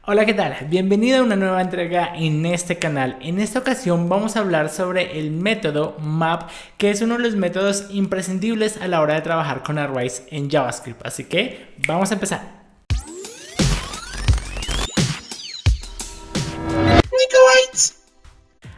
Hola, ¿qué tal? Bienvenido a una nueva entrega en este canal. En esta ocasión vamos a hablar sobre el método map, que es uno de los métodos imprescindibles a la hora de trabajar con arrays en JavaScript. Así que vamos a empezar.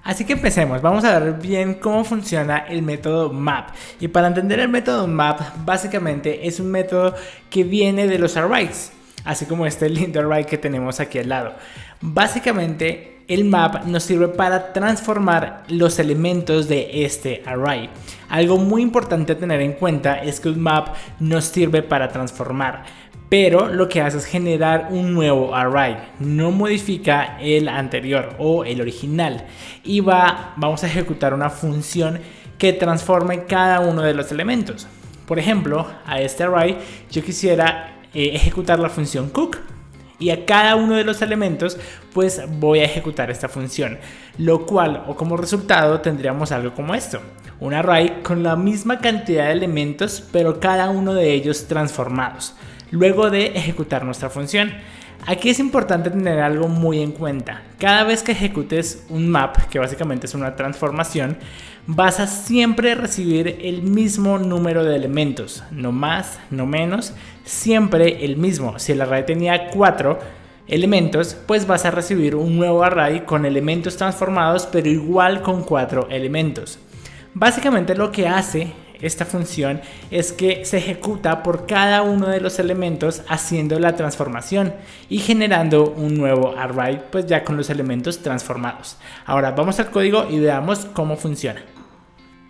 Así que empecemos, vamos a ver bien cómo funciona el método map. Y para entender el método map, básicamente es un método que viene de los arrays, así como este lindo array que tenemos aquí al lado. Básicamente el map nos sirve para transformar los elementos de este array. Algo muy importante a tener en cuenta es que un map nos sirve para transformar, pero lo que hace es generar un nuevo array, no modifica el anterior o el original, y vamos a ejecutar una función que transforme cada uno de los elementos. Por ejemplo, a este array yo quisiera ejecutar la función cook, y a cada uno de los elementos pues voy a ejecutar esta función, lo cual o como resultado tendríamos algo como esto: un array con la misma cantidad de elementos pero cada uno de ellos transformados luego de ejecutar nuestra función. Aquí es importante tener algo muy en cuenta: cada vez que ejecutes un map, que básicamente es una transformación, vas a siempre recibir el mismo número de elementos, no más, no menos, siempre el mismo. Si el array tenía 4 elementos, pues vas a recibir un nuevo array con elementos transformados, pero igual con 4 elementos. Básicamente lo que hace esta función es que se ejecuta por cada uno de los elementos haciendo la transformación y generando un nuevo array, pues ya con los elementos transformados. Ahora vamos al código y veamos cómo funciona.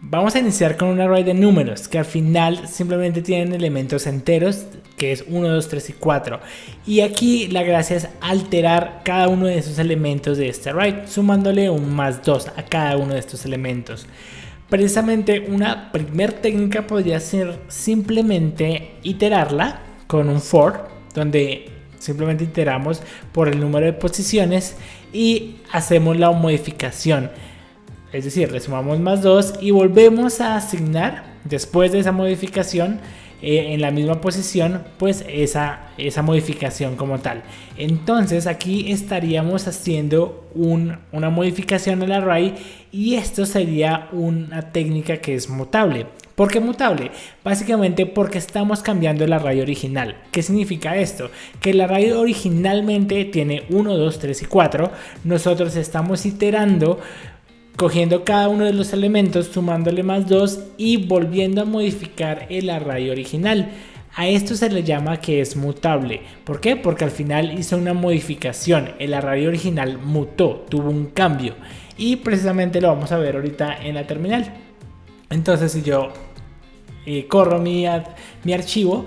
Vamos a iniciar con un array de números que al final simplemente tienen elementos enteros, que es 1, 2, 3 y 4. Y aquí la gracia es alterar cada uno de esos elementos de este array, sumándole un más 2 a cada uno de estos elementos. Precisamente una primer técnica podría ser simplemente iterarla con un for, donde simplemente iteramos por el número de posiciones y hacemos la modificación. Es decir, le sumamos más 2 y volvemos a asignar después de esa modificación en la misma posición pues esa modificación como tal. Entonces aquí estaríamos haciendo una modificación al array, y esto sería una técnica que es mutable. ¿Por qué mutable? Básicamente porque estamos cambiando el array original. ¿Qué significa esto? Que el array originalmente tiene 1, 2, 3 y 4. Nosotros estamos iterando, cogiendo cada uno de los elementos, sumándole más 2 y volviendo a modificar el array original. A esto se le llama que es mutable. ¿Por qué? Porque al final hizo una modificación. El array original mutó, tuvo un cambio. Y precisamente lo vamos a ver ahorita en la terminal. Entonces si yo corro mi archivo,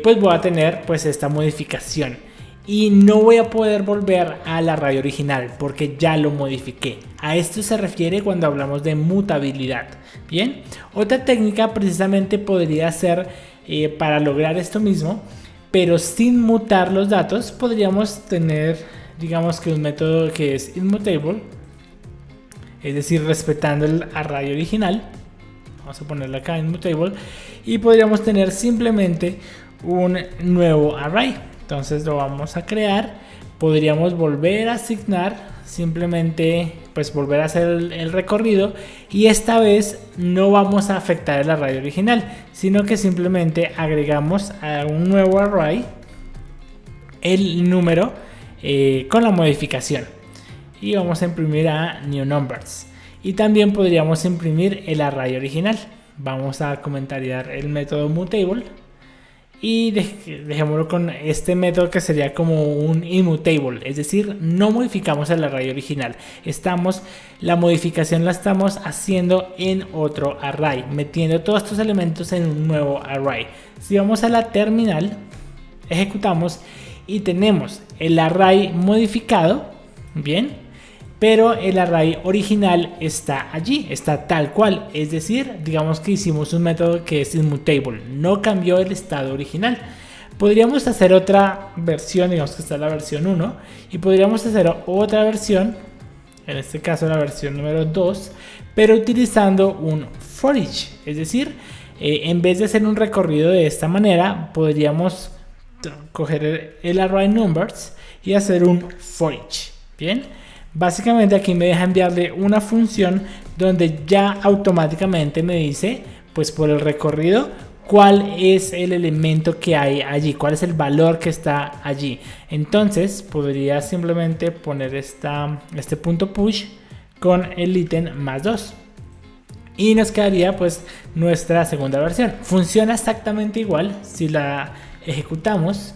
pues voy a tener pues esta modificación. Y no voy a poder volver al array original porque ya lo modifiqué. A esto se refiere cuando hablamos de mutabilidad. Bien, otra técnica precisamente podría ser para lograr esto mismo, pero sin mutar los datos. Podríamos tener, digamos que un método que es immutable, es decir, respetando el array original. Vamos a ponerle acá immutable, y podríamos tener simplemente un nuevo array. Entonces lo vamos a crear, podríamos volver a asignar, simplemente pues volver a hacer el recorrido, y esta vez no vamos a afectar el array original, sino que simplemente agregamos a un nuevo array el número con la modificación, y vamos a imprimir a new numbers. Y también podríamos imprimir el array original. Vamos a comentariar el método mutable y dejémoslo con este método que sería como un immutable, es decir, no modificamos el array original, la modificación la estamos haciendo en otro array, metiendo todos estos elementos en un nuevo array. Si vamos a la terminal, ejecutamos y tenemos el array modificado, bien, pero el array original está allí, está tal cual. Es decir, digamos que hicimos un método que es immutable, no cambió el estado original. Podríamos hacer otra versión, digamos que está la versión 1, y podríamos hacer otra versión, en este caso la versión número 2, pero utilizando un for each. Es decir, en vez de hacer un recorrido de esta manera, podríamos coger el array numbers y hacer un for each. Bien, básicamente aquí me deja enviarle una función donde ya automáticamente me dice, pues por el recorrido, cuál es el elemento que hay allí, cuál es el valor que está allí. Entonces podría simplemente poner este punto push con el ítem más 2 y nos quedaría pues nuestra segunda versión. Funciona exactamente igual si la ejecutamos.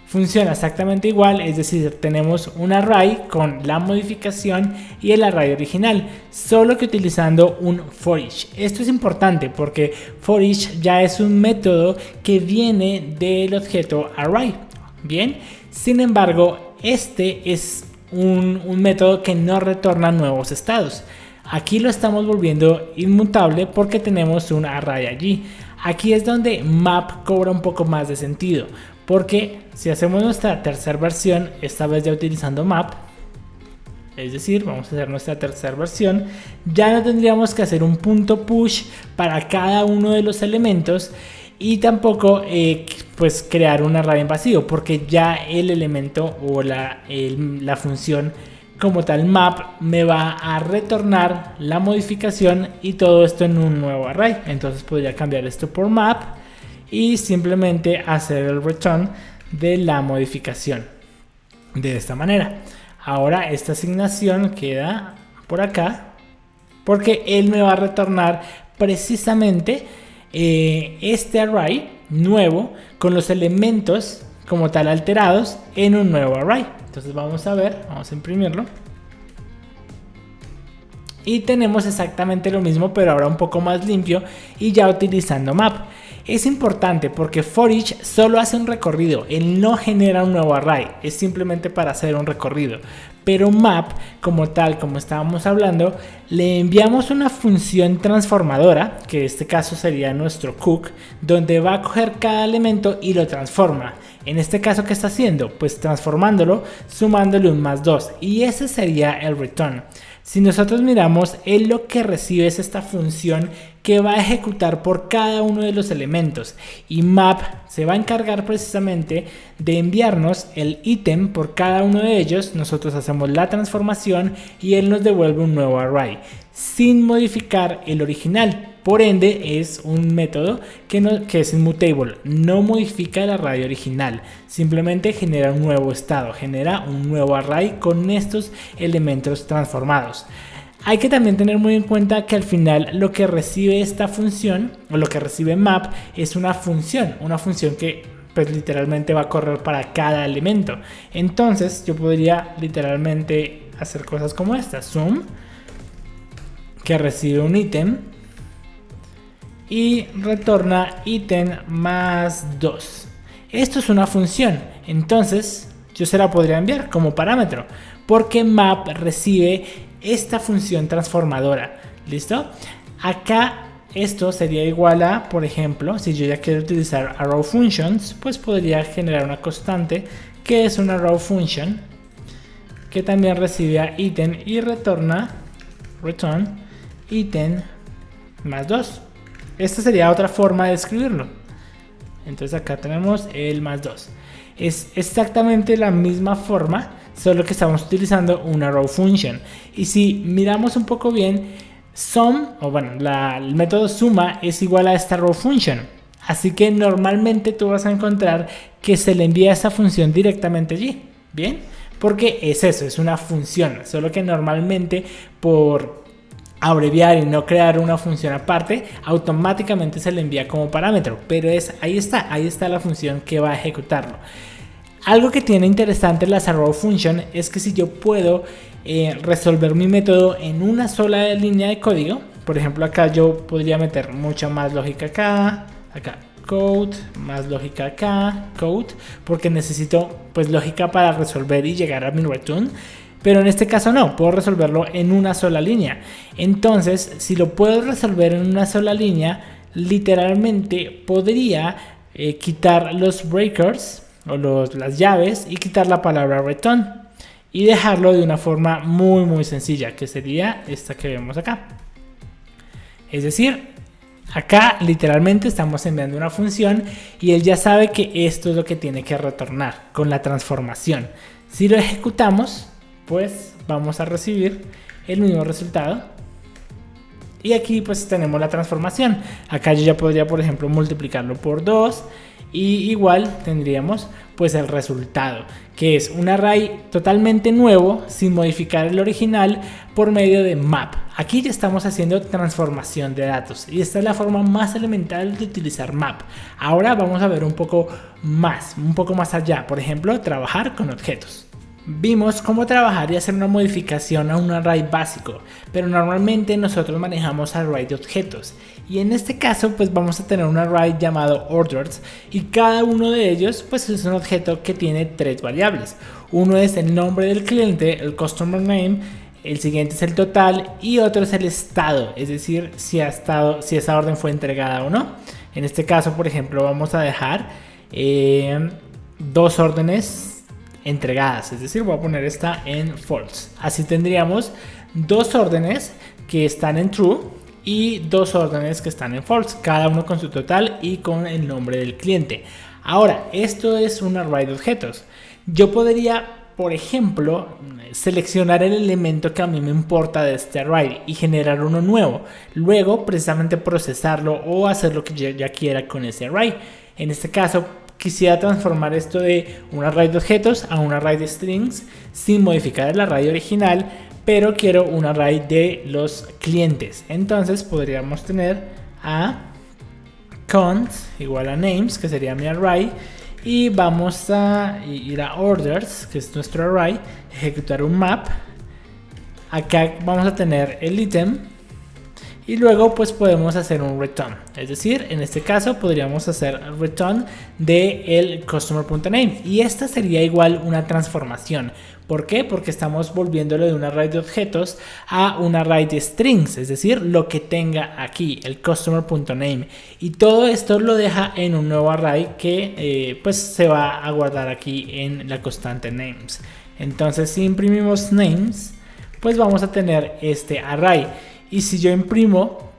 Funciona exactamente igual, es decir, tenemos un array con la modificación y el array original, solo que utilizando un for each. Esto es importante porque for each ya es un método que viene del objeto array. Bien, sin embargo, este es un método que no retorna nuevos estados. Aquí lo estamos volviendo inmutable porque tenemos un array allí. Aquí es donde map cobra un poco más de sentido, porque si hacemos nuestra tercera versión, esta vez ya utilizando map, es decir, vamos a hacer nuestra tercera versión, ya no tendríamos que hacer un punto push para cada uno de los elementos y tampoco pues crear un array en vacío, porque ya el elemento o la función como tal map me va a retornar la modificación y todo esto en un nuevo array. Entonces podría cambiar esto por map y simplemente hacer el return de la modificación de esta manera. Ahora esta asignación queda por acá porque él me va a retornar precisamente este array nuevo con los elementos como tal alterados en un nuevo array. Entonces vamos a ver, vamos a imprimirlo y tenemos exactamente lo mismo, pero ahora un poco más limpio y ya utilizando map. Es importante porque for each solo hace un recorrido, él no genera un nuevo array, es simplemente para hacer un recorrido. Pero map, como tal, como estábamos hablando, le enviamos una función transformadora, que en este caso sería nuestro cook, donde va a coger cada elemento y lo transforma. En este caso, ¿qué está haciendo? Pues transformándolo, sumándole un más 2, y ese sería el return. Si nosotros miramos, él lo que recibe es esta función que va a ejecutar por cada uno de los elementos, y map se va a encargar precisamente de enviarnos el ítem por cada uno de ellos. Nosotros hacemos la transformación y él nos devuelve un nuevo array sin modificar el original. Por ende es un método que es immutable, no modifica el array original, simplemente genera un nuevo estado, genera un nuevo array con estos elementos transformados. Hay que también tener muy en cuenta que al final lo que recibe esta función o lo que recibe map es una función que pues literalmente va a correr para cada elemento. Entonces yo podría literalmente hacer cosas como esta: sum, que recibe un ítem y retorna ítem más 2. Esto es una función, entonces yo se la podría enviar como parámetro porque map recibe esta función transformadora. ¿Listo? Acá esto sería igual a, por ejemplo, si yo ya quiero utilizar arrow functions, pues podría generar una constante que es una arrow function que también recibe a ítem y return ítem más 2. Esta sería otra forma de escribirlo. Entonces acá tenemos el más 2. Es exactamente la misma forma, solo que estamos utilizando una arrow function. Y si miramos un poco bien, sum, o bueno, el método suma es igual a esta arrow function. Así que normalmente tú vas a encontrar que se le envía esa función directamente allí. ¿Bien? Porque es eso, es una función. Solo que normalmente por abreviar y no crear una función aparte, automáticamente se le envía como parámetro, pero ahí está la función que va a ejecutarlo. Algo que tiene interesante las arrow function es que si yo puedo resolver mi método en una sola línea de código, por ejemplo acá yo podría meter mucha más lógica acá code, más lógica acá, code, porque necesito pues lógica para resolver y llegar a mi return. Pero en este caso no, puedo resolverlo en una sola línea. Entonces, si lo puedo resolver en una sola línea, literalmente podría quitar los breakers o las llaves y quitar la palabra return y dejarlo de una forma muy sencilla, que sería esta que vemos acá. Es decir, Acá literalmente estamos enviando una función y él ya sabe que esto es lo que tiene que retornar con la transformación. Si lo ejecutamos, pues vamos a recibir el mismo resultado. Y aquí pues tenemos la transformación. Acá yo ya podría, por ejemplo, multiplicarlo por 2 y igual tendríamos pues el resultado, que es un array totalmente nuevo sin modificar el original por medio de map. Aquí ya estamos haciendo transformación de datos y esta es la forma más elemental de utilizar map. Ahora vamos a ver un poco más allá, por ejemplo, trabajar con objetos. Vimos cómo trabajar y hacer una modificación a un array básico, pero normalmente nosotros manejamos array de objetos y en este caso pues vamos a tener un array llamado orders y cada uno de ellos pues es un objeto que tiene 3 variables. Uno es el nombre del cliente, el customer name, el siguiente es el total y otro es el estado, es decir, si esa orden fue entregada o no. En este caso, por ejemplo, vamos a dejar 2 órdenes entregadas, es decir, voy a poner esta en false. Así tendríamos 2 órdenes que están en true y 2 órdenes que están en false, cada uno con su total y con el nombre del cliente. Ahora, esto es un array de objetos. Yo podría, por ejemplo, seleccionar el elemento que a mí me importa de este array y generar uno nuevo, luego precisamente procesarlo o hacer lo que yo ya quiera con ese array. En este caso quisiera transformar esto de un array de objetos a un array de strings sin modificar el array original, pero quiero un array de los clientes. Entonces podríamos tener a cons igual a names, que sería mi array, y vamos a ir a orders, que es nuestro array, ejecutar un map. Acá vamos a tener el ítem y luego pues podemos hacer un return, es decir, en este caso podríamos hacer return de el customer.name y esta sería igual una transformación. ¿Por qué? Porque estamos volviéndolo de un array de objetos a un array de strings, es decir, lo que tenga aquí, el customer.name, y todo esto lo deja en un nuevo array que pues se va a guardar aquí en la constante names. Entonces si imprimimos names, pues vamos a tener este array. Y si yo imprimo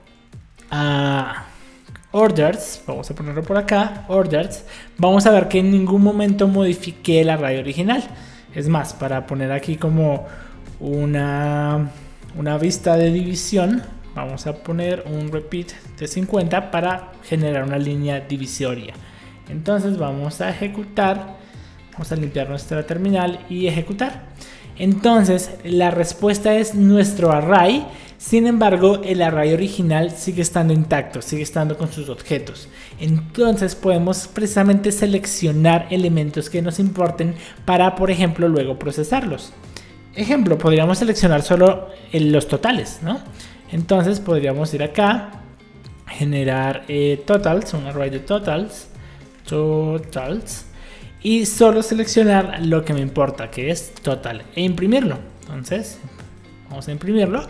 orders, vamos a ponerlo por acá, orders, vamos a ver que en ningún momento modifiqué el array original. Es más, para poner aquí como una vista de división, vamos a poner un repeat de 50 para generar una línea divisoria. Entonces vamos a ejecutar, vamos a limpiar nuestra terminal y ejecutar. Entonces la respuesta es nuestro array. Sin embargo, el array original sigue estando intacto, sigue estando con sus objetos. Entonces podemos precisamente seleccionar elementos que nos importen para, por ejemplo, luego procesarlos. Ejemplo, podríamos seleccionar solo los totales, ¿no? Entonces podríamos ir acá, generar totals, un array de totals, y solo seleccionar lo que me importa, que es total, e imprimirlo. Entonces vamos a imprimirlo.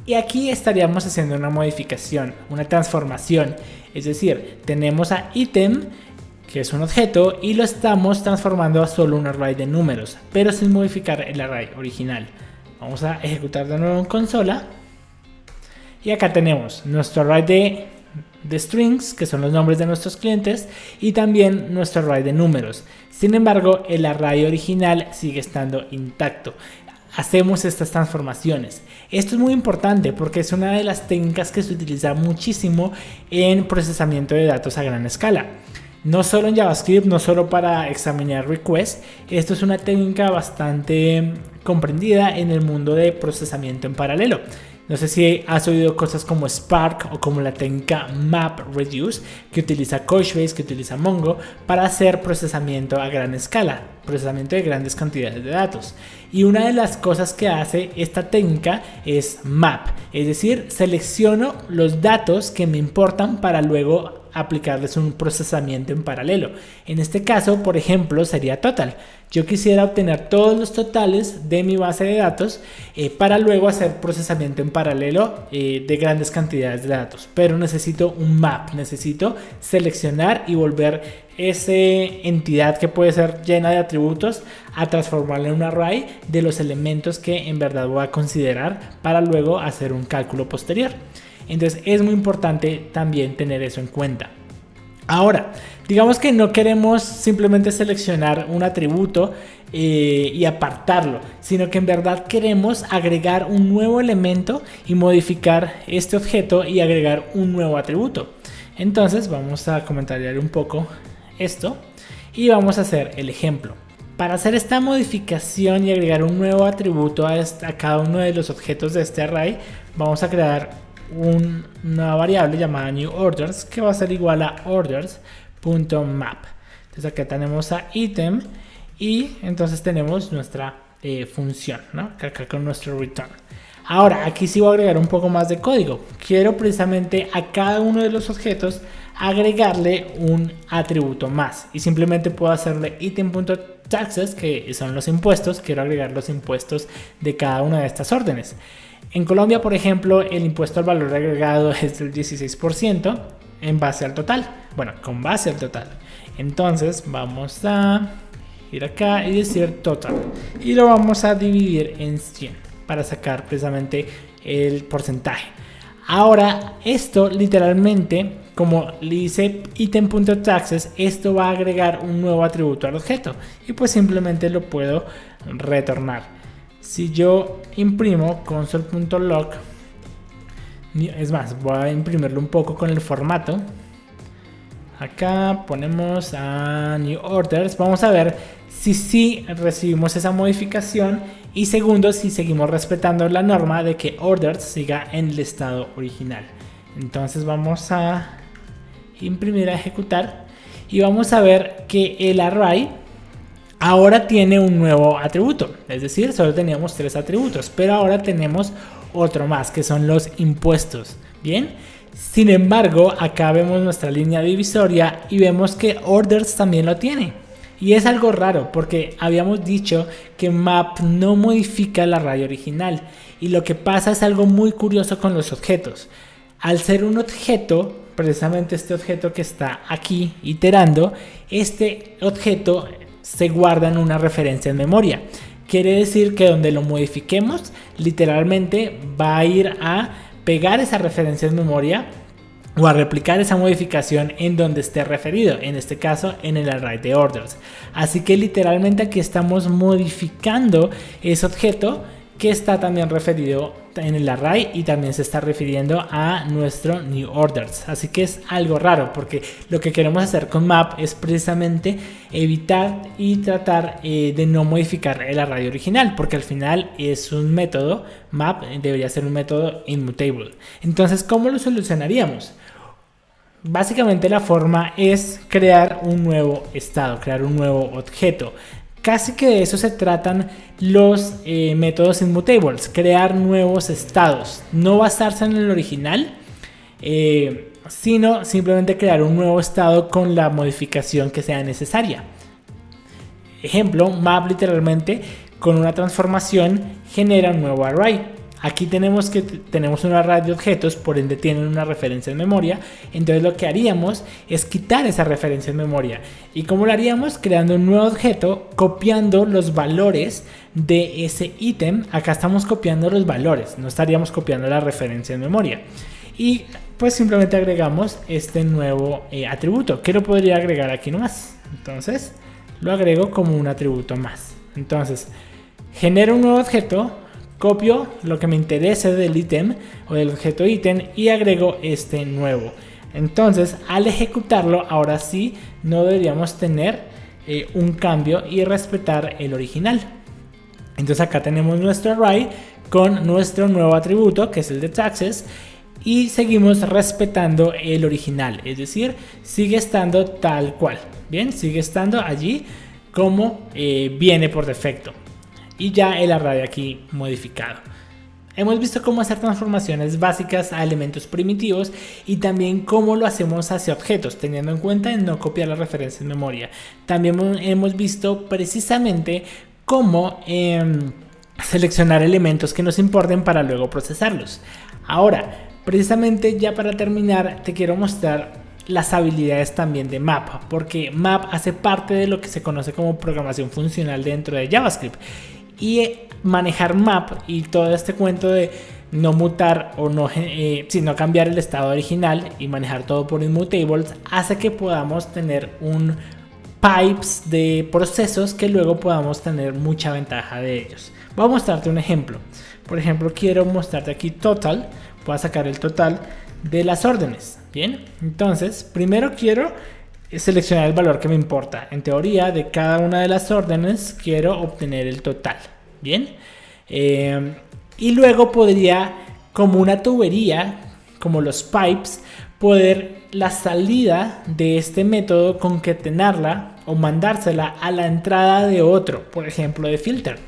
Y aquí estaríamos haciendo una modificación, una transformación. Es decir, tenemos a item, que es un objeto, y lo estamos transformando a solo un array de números, pero sin modificar el array original. Vamos a ejecutar de nuevo en consola. Y acá tenemos nuestro array de strings, que son los nombres de nuestros clientes, y también nuestro array de números. Sin embargo, el array original sigue estando intacto. Hacemos estas transformaciones. Esto es muy importante porque es una de las técnicas que se utiliza muchísimo en procesamiento de datos a gran escala. No solo en JavaScript, no solo para examinar requests, esto es una técnica bastante comprendida en el mundo de procesamiento en paralelo. No sé si has oído cosas como Spark o como la técnica MapReduce que utiliza Couchbase, que utiliza Mongo para hacer procesamiento a gran escala, procesamiento de grandes cantidades de datos. Y una de las cosas que hace esta técnica es map, es decir, selecciono los datos que me importan para luego aplicarles un procesamiento en paralelo. En este caso, por ejemplo, sería total. Yo quisiera obtener todos los totales de mi base de datos para luego hacer procesamiento en paralelo de grandes cantidades de datos, pero necesito un map, necesito seleccionar y volver esa entidad que puede ser llena de atributos a transformarla en un array de los elementos que en verdad voy a considerar para luego hacer un cálculo posterior. Entonces es muy importante también tener eso en cuenta. Ahora, digamos que no queremos simplemente seleccionar un atributo y apartarlo, sino que en verdad queremos agregar un nuevo elemento y modificar este objeto y agregar un nuevo atributo. Entonces vamos a comentar un poco esto y vamos a hacer el ejemplo. Para hacer esta modificación y agregar un nuevo atributo a cada uno de los objetos de este array, vamos a crear una variable llamada newOrders que va a ser igual a orders.map. Entonces acá tenemos a item y entonces tenemos nuestra función, ¿no? Acá con nuestro return. Ahora aquí sí voy a agregar un poco más de código. Quiero precisamente a cada uno de los objetos agregarle un atributo más y simplemente puedo hacerle item.taxes, que son los impuestos. Quiero agregar los impuestos de cada una de estas órdenes. En Colombia, por ejemplo, el impuesto al valor agregado es del 16% en base al total. Bueno, con base al total. Entonces vamos a ir acá y decir total. Y lo vamos a dividir en 100 para sacar precisamente el porcentaje. Ahora, esto literalmente, como le dice item.taxes, esto va a agregar un nuevo atributo al objeto. Y pues simplemente lo puedo retornar. Si yo imprimo console.log, es más, voy a imprimirlo un poco con el formato. Acá ponemos a new orders. Vamos a ver si sí recibimos esa modificación y segundo, si seguimos respetando la norma de que orders siga en el estado original. Entonces vamos a imprimir, a ejecutar y vamos a ver que el array ahora tiene un nuevo atributo, es decir, solo teníamos 3 atributos, pero ahora tenemos otro más, que son los impuestos. Bien, sin embargo, acá vemos nuestra línea divisoria y vemos que orders también lo tiene. Y es algo raro porque habíamos dicho que map no modifica el array original. Y lo que pasa es algo muy curioso con los objetos. Al ser un objeto, precisamente este objeto que está aquí iterando, este objeto se guarda en una referencia en memoria. Quiere decir que donde lo modifiquemos, literalmente va a ir a pegar esa referencia en memoria o a replicar esa modificación en donde esté referido, en este caso en el array de orders. Así que literalmente aquí estamos modificando ese objeto que está también referido en el array y también se está refiriendo a nuestro new orders. Así que es algo raro porque lo que queremos hacer con map es precisamente evitar y tratar de no modificar el array original, porque al final es un método, map debería ser un método immutable. Entonces, ¿cómo lo solucionaríamos? Básicamente la forma es crear un nuevo estado, crear un nuevo objeto. Casi que de eso se tratan los métodos immutables, crear nuevos estados, no basarse en el original, sino simplemente crear un nuevo estado con la modificación que sea necesaria. Ejemplo, map literalmente con una transformación genera un nuevo array. Aquí tenemos un array de objetos, por ende tienen una referencia en memoria. Entonces lo que haríamos es quitar esa referencia en memoria. ¿Y cómo lo haríamos? Creando un nuevo objeto, copiando los valores de ese ítem. Acá estamos copiando los valores, no estaríamos copiando la referencia en memoria. Y pues simplemente agregamos este nuevo atributo, que lo podría agregar aquí nomás. Entonces lo agrego como un atributo más. Entonces genero un nuevo objeto, copio lo que me interese del ítem o del objeto ítem y agrego este nuevo. Entonces al ejecutarlo, ahora sí no deberíamos tener un cambio y respetar el original. Entonces acá tenemos nuestro array con nuestro nuevo atributo, que es el de taxes, y seguimos respetando el original, es decir, sigue estando tal cual. Bien, sigue estando allí como viene por defecto. Y ya el array aquí modificado. Hemos visto cómo hacer transformaciones básicas a elementos primitivos y también cómo lo hacemos hacia objetos, teniendo en cuenta en no copiar la referencia en memoria. También hemos visto precisamente cómo seleccionar elementos que nos importen para luego procesarlos. Ahora, precisamente ya para terminar, te quiero mostrar las habilidades también de map, porque map hace parte de lo que se conoce como programación funcional dentro de JavaScript. Y manejar map y todo este cuento de no mutar o no, sino cambiar el estado original y manejar todo por immutables, hace que podamos tener un pipes de procesos que luego podamos tener mucha ventaja de ellos. Voy a mostrarte un ejemplo. Por ejemplo, quiero mostrarte aquí total. Voy a sacar el total de las órdenes. Bien, entonces primero quiero seleccionar el valor que me importa. En teoría, de cada una de las órdenes quiero obtener el total. Bien, y luego podría, como una tubería, como los pipes, poder la salida de este método concatenarla o mandársela a la entrada de otro, por ejemplo de filter.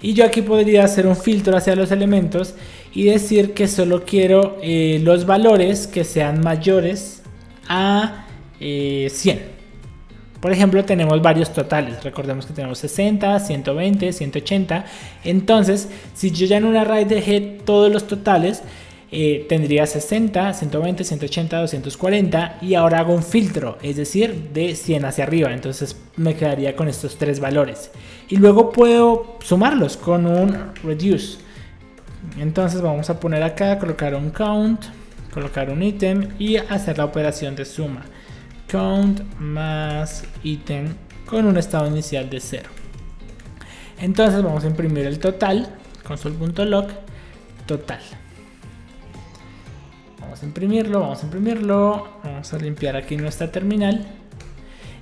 Y yo aquí podría hacer un filtro hacia los elementos y decir que solo quiero los valores que sean mayores a 100. Por ejemplo, tenemos varios totales. Recordemos que tenemos 60, 120, 180. Entonces, si yo ya en un array dejé todos los totales, tendría 60, 120, 180, 240 y ahora hago un filtro, es decir, de 100 hacia arriba. Entonces me quedaría con estos tres valores y luego puedo sumarlos con un reduce. Entonces vamos a poner acá, colocar un count, colocar un ítem y hacer la operación de suma. Count más ítem con un estado inicial de 0. Entonces vamos a imprimir el total, console.log total. Vamos a imprimirlo, vamos a limpiar aquí nuestra terminal.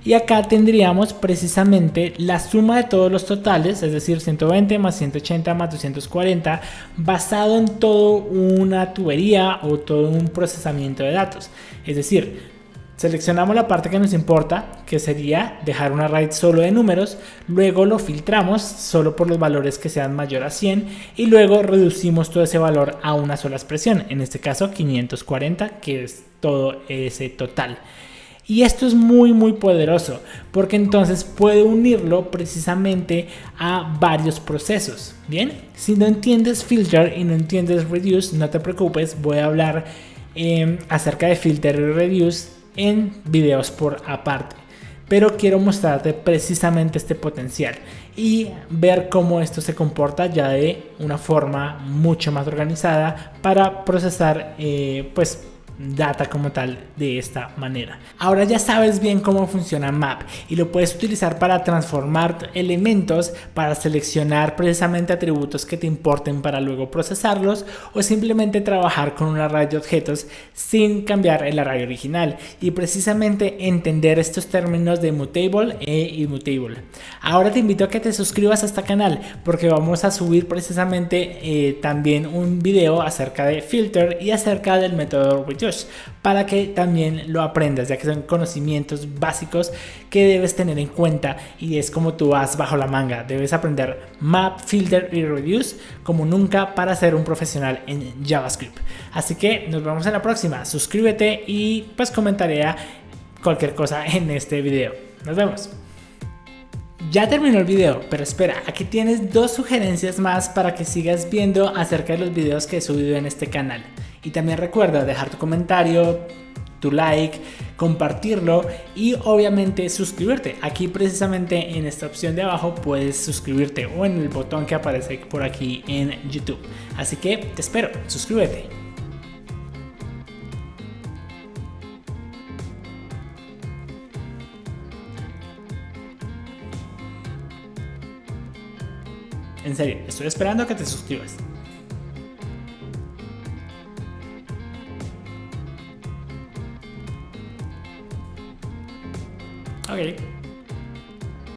Y acá tendríamos precisamente la suma de todos los totales, es decir, 120 más 180 más 240, basado en toda una tubería o todo un procesamiento de datos. Es decir, seleccionamos la parte que nos importa, que sería dejar un array solo de números, luego lo filtramos solo por los valores que sean mayor a 100 y luego reducimos todo ese valor a una sola expresión, en este caso 540, que es todo ese total. Y esto es muy poderoso porque entonces puede unirlo precisamente a varios procesos. Bien, si no entiendes filter y no entiendes reduce, no te preocupes, voy a hablar acerca de filter y reduce en videos por aparte, pero quiero mostrarte precisamente este potencial y ver cómo esto se comporta ya de una forma mucho más organizada para procesar pues data como tal de esta manera. Ahora ya sabes bien cómo funciona Map y lo puedes utilizar para transformar elementos, para seleccionar precisamente atributos que te importen para luego procesarlos o simplemente trabajar con un array de objetos sin cambiar el array original y precisamente entender estos términos de mutable e immutable. Ahora te invito a que te suscribas a este canal porque vamos a subir precisamente también un video acerca de filter y acerca del método reduce para que también lo aprendas, ya que son conocimientos básicos que debes tener en cuenta y es como tú vas bajo la manga. Debes aprender map, filter y reduce como nunca para ser un profesional en JavaScript. Así que nos vemos en la próxima. Suscríbete y pues comentaré cualquier cosa en este video. Nos vemos. Ya terminó el video, pero espera, aquí tienes dos sugerencias más para que sigas viendo acerca de los videos que he subido en este canal. Y también recuerda dejar tu comentario, tu like, compartirlo y obviamente suscribirte. Aquí precisamente en esta opción de abajo puedes suscribirte o en el botón que aparece por aquí en YouTube. Así que te espero, suscríbete. En serio, estoy esperando a que te suscribas. Okay.